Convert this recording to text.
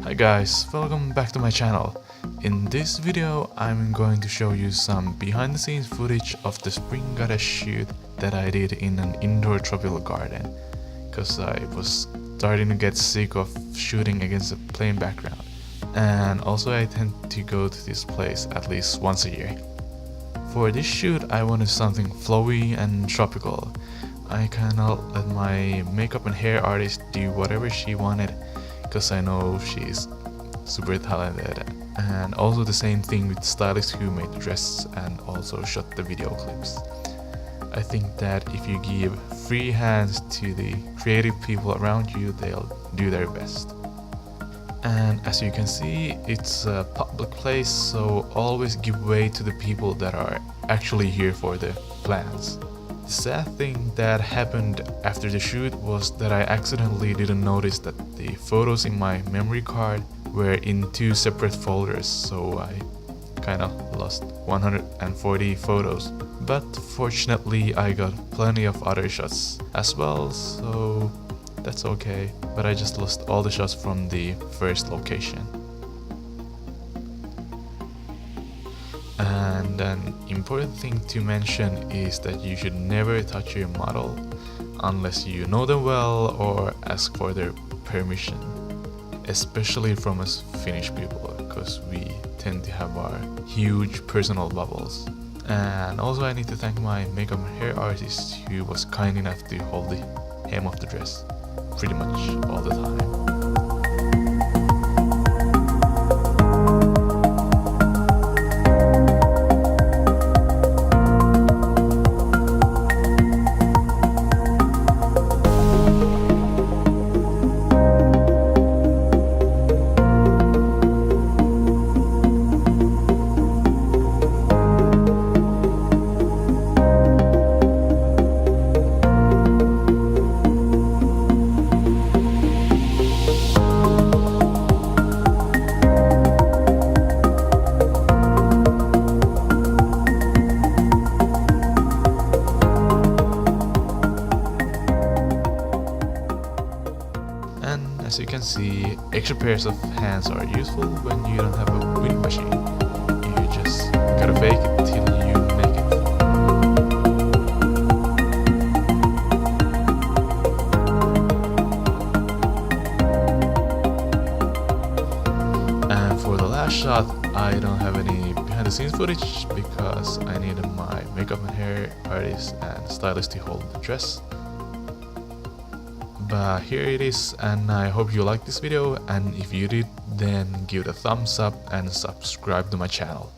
Hi guys, welcome back to my channel. In this video, I'm going to show you some behind the scenes footage of the spring goddess shoot that I did in an indoor tropical garden, cause I was starting to get sick of shooting against a plain background. And also I tend to go to this place at least once a year. For this shoot I wanted something flowy and tropical. I kinda let my makeup and hair artist do whatever she wanted, because I know she's super talented. And also the same thing with the stylist who made the dress and also shot the video clips. I think that if you give free hands to the creative people around you, they'll do their best. And as you can see, it's a public place, so always give way to the people that are actually here for the plans. The sad thing that happened after the shoot was that I accidentally didn't notice that the photos in my memory card were in two separate folders, so I kinda lost 140 photos. But fortunately I got plenty of other shots as well, so that's okay. But I just lost all the shots from the first location. And an important thing to mention is that you should never touch your model unless you know them well or ask for their permission, especially from us Finnish people, because we tend to have our huge personal bubbles. And also I need to thank my makeup and hair artist who was kind enough to hold the hem of the dress pretty much all the time. As you can see, extra pairs of hands are useful when you don't have a wind machine. You just gotta fake it till you make it. And for the last shot, I don't have any behind the scenes footage because I needed my makeup and hair artist and stylist to hold the dress. But here it is, and I hope you liked this video, and if you did, then give it a thumbs up and subscribe to my channel.